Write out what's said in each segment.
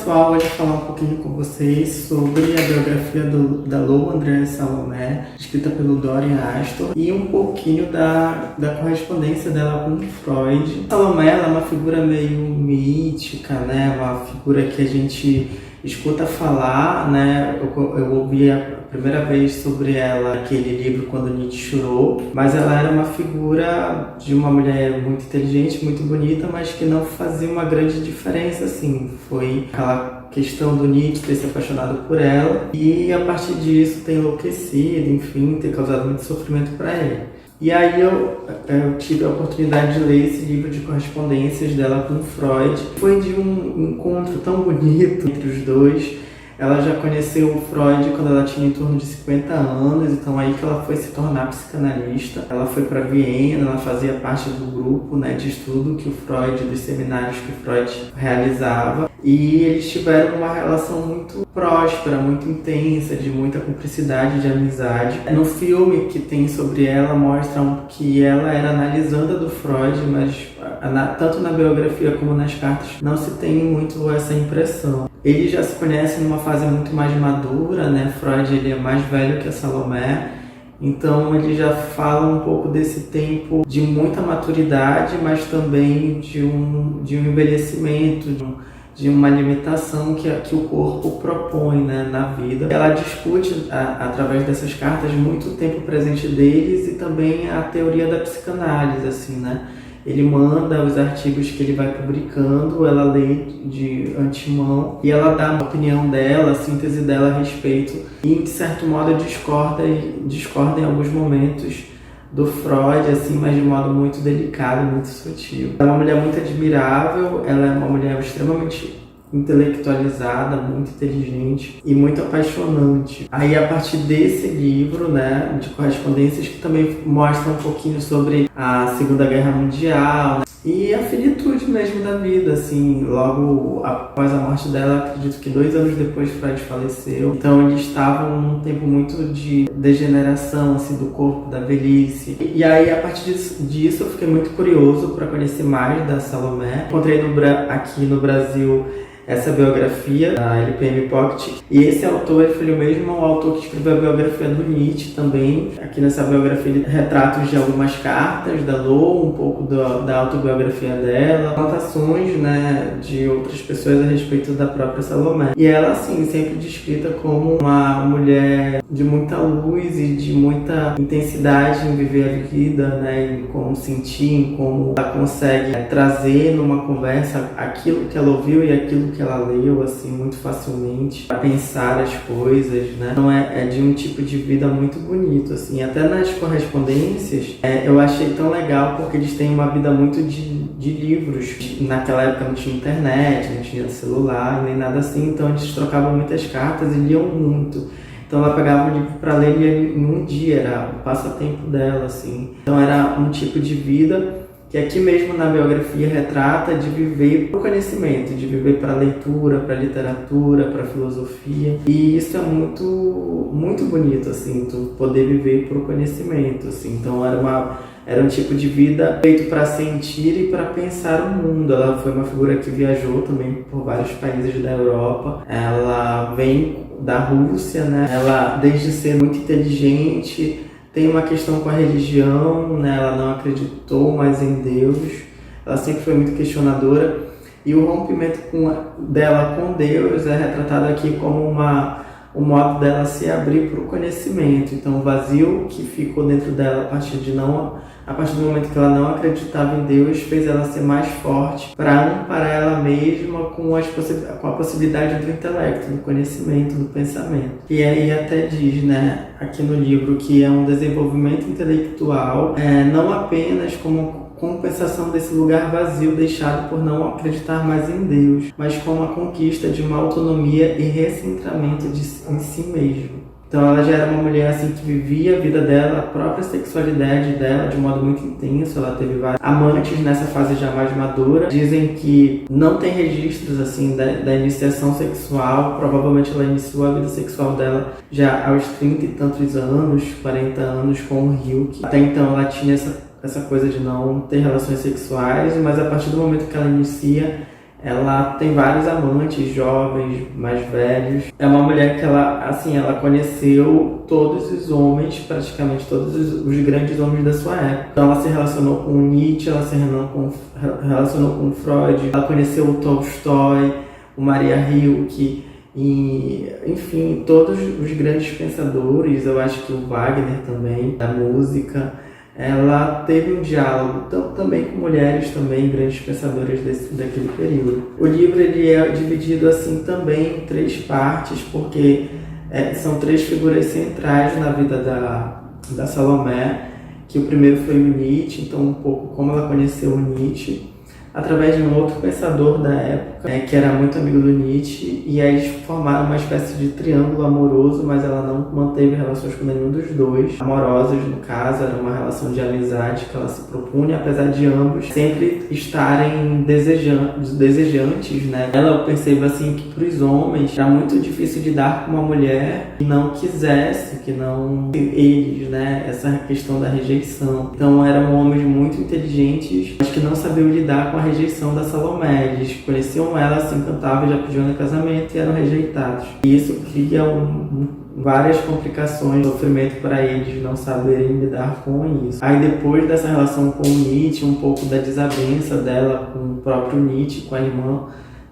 pessoal, hoje eu vou falar um pouquinho com vocês sobre a biografia da Lou Andréa Salomé, escrita pelo Dorian Astor, e um pouquinho da correspondência dela com Freud. Salomé, ela é uma figura meio mítica, né? Uma figura que a gente escuta falar, né? Eu ouvi a primeira vez sobre ela naquele livro Quando Nietzsche Chorou, mas ela era uma figura de uma mulher muito inteligente, muito bonita, mas que não fazia uma grande diferença, assim. Foi aquela questão do Nietzsche ter se apaixonado por ela e a partir disso ter enlouquecido, enfim, ter causado muito sofrimento para ele. E aí eu tive a oportunidade de ler esse livro de correspondências dela com Freud. Foi de um encontro tão bonito entre os dois. Ela já conheceu o Freud quando ela tinha em torno de 50 anos, então aí que ela foi se tornar psicanalista. Ela foi para Viena, ela fazia parte do grupo, né, de estudo que o Freud, dos seminários que o Freud realizava. E eles tiveram uma relação muito próspera, muito intensa, de muita cumplicidade, de amizade. No filme que tem sobre ela, mostram que ela era analisanda do Freud, mas tanto na biografia como nas cartas não se tem muito essa impressão. Eles já se conhecem numa fase muito mais madura, né? Freud ele é mais velho que a Salomé, então ele já fala um pouco desse tempo de muita maturidade, mas também de um envelhecimento, de uma limitação que o corpo propõe, né, na vida. Ela discute, através dessas cartas, muito o tempo presente deles e também a teoria da psicanálise, assim, né? Ele manda os artigos que ele vai publicando, ela lê de antemão e ela dá a opinião dela, a síntese dela a respeito e, de certo modo, discorda em alguns momentos do Freud, assim, mas de modo muito delicado, muito sutil. Ela é uma mulher muito admirável, ela é uma mulher extremamente intelectualizada, muito inteligente e muito apaixonante. Aí, a partir desse livro, né, de correspondências, que também mostra um pouquinho sobre a Segunda Guerra Mundial, né, e a finitude mesmo da vida, assim, logo após a morte dela, acredito que 2 anos depois Freud faleceu. Então eles estavam num tempo muito de degeneração, assim, do corpo, da velhice. E aí, a partir disso, eu fiquei muito curioso para conhecer mais da Salomé. Encontrei aqui no Brasil essa biografia da LPM Pocket, e esse autor ele foi o mesmo autor que escreveu a biografia do Nietzsche também. Aqui nessa biografia ele retratos de algumas cartas da Lou, um pouco da autobiografia dela, anotações, né, de outras pessoas a respeito da própria Salomé. E ela, assim, sempre descrita como uma mulher de muita luz e de muita intensidade em viver a vida, né, em como sentir, em como ela consegue trazer numa conversa aquilo que ela ouviu e aquilo que ela leu, assim, muito facilmente, para pensar as coisas, né? Então é de um tipo de vida muito bonito, assim. Até nas correspondências, eu achei tão legal porque eles têm uma vida muito de livros. Naquela época não tinha internet, não tinha celular, nem nada assim, então eles trocavam muitas cartas e liam muito. Então ela pegava um livro para ler e lia em um dia, era o passatempo dela, assim. Então era um tipo de vida que aqui mesmo na biografia retrata de viver para o conhecimento, de viver para a leitura, para a literatura, para a filosofia. E isso é muito, muito bonito, assim, tu poder viver para o conhecimento, assim. Então era um tipo de vida feito para sentir e para pensar o mundo. Ela foi uma figura que viajou também por vários países da Europa. Ela vem da Rússia, né? Ela, desde ser muito inteligente, tem uma questão com a religião, né? Ela não acreditou mais em Deus, ela sempre foi muito questionadora, e o rompimento dela com Deus é retratado aqui como o modo dela se abrir para o conhecimento. Então o vazio que ficou dentro dela a partir do momento que ela não acreditava em Deus, fez ela ser mais forte para amparar ela mesma com a possibilidade do intelecto, do conhecimento, do pensamento. E aí até diz, né, aqui no livro, que é um desenvolvimento intelectual, não apenas como compensação desse lugar vazio deixado por não acreditar mais em Deus, mas como a conquista de uma autonomia e recentramento em si mesmo. Então ela já era uma mulher, assim, que vivia a vida dela, a própria sexualidade dela de um modo muito intenso. Ela teve vários amantes nessa fase já mais madura. Dizem que não tem registros, assim, da iniciação sexual. Provavelmente ela iniciou a vida sexual dela já aos 30 e tantos anos, 40 anos, com o Hilke. Até então ela tinha essa coisa de não ter relações sexuais, mas a partir do momento que ela inicia Ela tem vários amantes, jovens, mais velhos. É uma mulher que ela conheceu todos os homens, praticamente todos os grandes homens da sua época. Então ela se relacionou com Nietzsche, ela se relacionou com Freud, ela conheceu o Tolstói, o Maria Rilke, e, enfim, todos os grandes pensadores. Eu acho que o Wagner também, da música. Ela teve um diálogo também com mulheres, também grandes pensadoras daquele período. O livro ele é dividido assim também em 3 partes, porque são 3 figuras centrais na vida da Salomé, que o primeiro foi o Nietzsche, então um pouco como ela conheceu o Nietzsche, através de um outro pensador da época, que era muito amigo do Nietzsche, e aí eles formaram uma espécie de triângulo amoroso, mas ela não manteve relações com nenhum dos dois. Amorosas, no caso, era uma relação de amizade que ela se propunha, apesar de ambos sempre estarem desejantes, né? Ela percebe assim que para os homens era muito difícil lidar com uma mulher que não quisesse, que não eles, né? Essa questão da rejeição. Então eram homens muito inteligentes, mas que não sabiam lidar com a rejeição da Salomé. Eles conheciam ela, se encantavam, já pediam em casamento e eram rejeitados. E isso cria várias complicações, sofrimento para eles não saberem lidar com isso. Aí depois dessa relação com o Nietzsche, um pouco da desavença dela com o próprio Nietzsche, com a irmã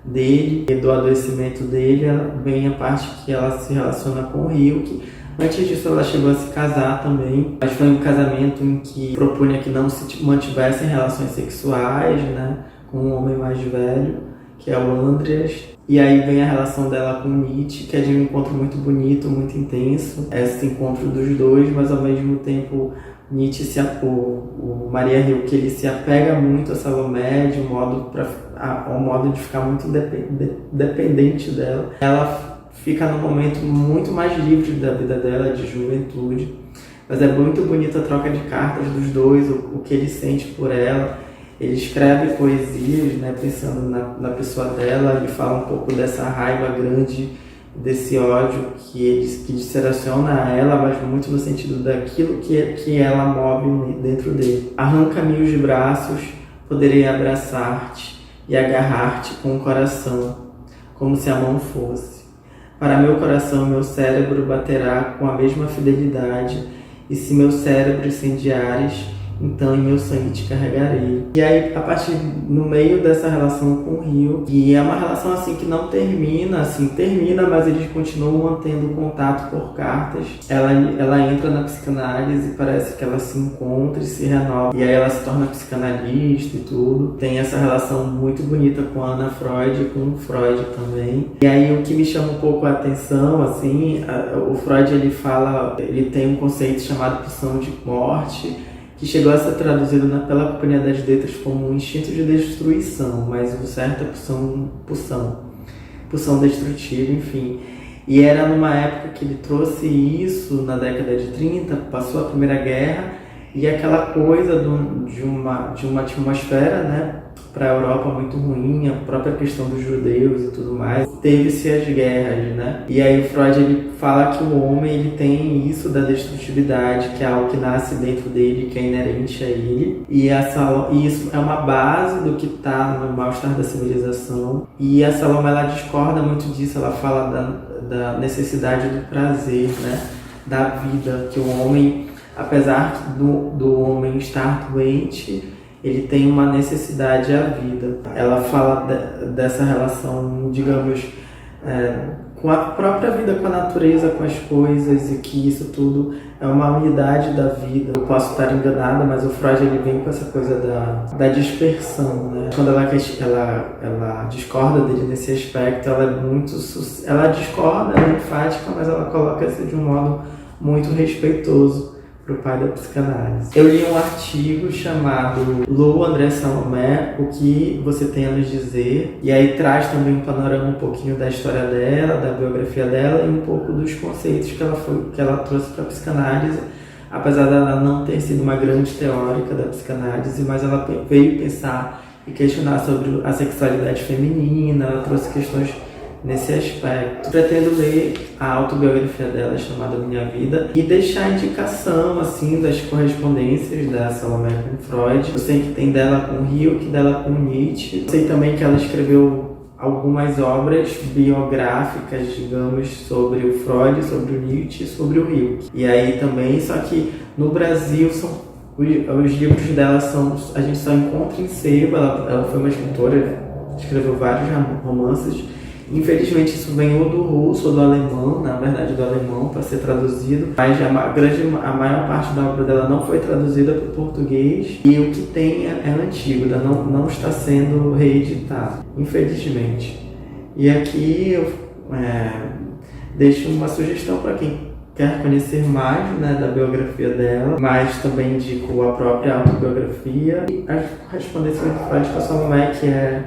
dele, e do adoecimento dele, vem a parte que ela se relaciona com o Rilke. Antes disso, ela chegou a se casar também, mas foi um casamento em que propunha que não se mantivessem relações sexuais, né, com um homem mais velho, que é o Andreas. E aí vem a relação dela com Nietzsche, que é de um encontro muito bonito, muito intenso. Esse encontro dos dois, mas ao mesmo tempo Nietzsche o Maria Rilke, ele se apega muito a Salomé de um modo de ficar muito dependente dela. Ela fica num momento muito mais livre da vida dela, de juventude. Mas é muito bonita a troca de cartas dos dois, o que ele sente por ela. Ele escreve poesias, né, pensando na pessoa dela. Ele fala um pouco dessa raiva grande, desse ódio que direciona a ela, mas muito no sentido daquilo que ela move dentro dele. Arranca-me os braços, poderei abraçar-te e agarrar-te com o coração, como se a mão fosse. Para meu coração, meu cérebro baterá com a mesma fidelidade, e se meu cérebro incendiares, então em meu sangue te carregarei. E aí, a partir no meio dessa relação com o Rio, e é uma relação assim que não termina, mas eles continuam mantendo contato por cartas. Ela entra na psicanálise, parece que ela se encontra e se renova. E aí ela se torna psicanalista e tudo. Tem essa relação muito bonita com a Ana Freud e com o Freud também. E aí o que me chama um pouco a atenção, assim, o Freud ele tem um conceito chamado pulsão de morte, que chegou a ser traduzido pela Companhia das Letras como um instinto de destruição, mas o certo é pulsão destrutiva, enfim. E era numa época que ele trouxe isso, na década de 30, passou a Primeira Guerra, e aquela coisa de uma atmosfera, né, para a Europa muito ruim, a própria questão dos judeus e tudo mais, teve-se as guerras, né? E aí o Freud ele fala que o homem ele tem isso da destrutividade, que é algo que nasce dentro dele, que é inerente a ele, e isso é uma base do que está no mal-estar da civilização. E a Salomé ela discorda muito disso, ela fala da necessidade do prazer, né? Da vida, que o homem, apesar do homem estar doente, ele tem uma necessidade à vida. Ela fala dessa relação, digamos, com a própria vida, com a natureza, com as coisas, e que isso tudo é uma unidade da vida. Eu posso estar enganada, mas o Freud ele vem com essa coisa da dispersão, né? Quando ela discorda dele nesse aspecto, ela discorda, ela é enfática, mas ela coloca isso de um modo muito respeitoso para o pai da psicanálise. Eu li um artigo chamado Lou André Salomé, o que você tem a nos dizer, e aí traz também um panorama um pouquinho da história dela, da biografia dela e um pouco dos conceitos que ela trouxe para a psicanálise, apesar dela não ter sido uma grande teórica da psicanálise, mas ela veio pensar e questionar sobre a sexualidade feminina. Ela trouxe questões nesse aspecto. Pretendo ler a autobiografia dela, chamada Minha Vida, e deixar indicação, assim, das correspondências da Salomé com Freud. Eu sei que tem dela com Hilke, dela com Nietzsche. Eu sei também que ela escreveu algumas obras biográficas, digamos, sobre o Freud, sobre o Nietzsche e sobre o Hilke. E aí também, só que no Brasil os livros dela a gente só encontra em sebo. Ela foi uma escritora, escreveu vários romances. Infelizmente isso vem ou do russo ou do alemão, na verdade do alemão, para ser traduzido, mas a maior parte da obra dela não foi traduzida para o português, e o que tem é antigo, não está sendo reeditado, infelizmente. E aqui eu deixo uma sugestão para quem quer conhecer mais, né, da biografia dela, mas também indico a própria autobiografia e a correspondência do Freud com a Salomé, que é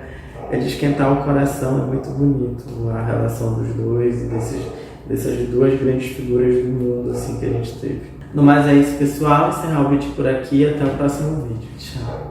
de esquentar o coração. É muito bonito a relação dos dois e dessas duas grandes figuras do mundo, assim, que a gente teve. No mais é isso, pessoal. Encerrar o vídeo por aqui. Até o próximo vídeo. Tchau.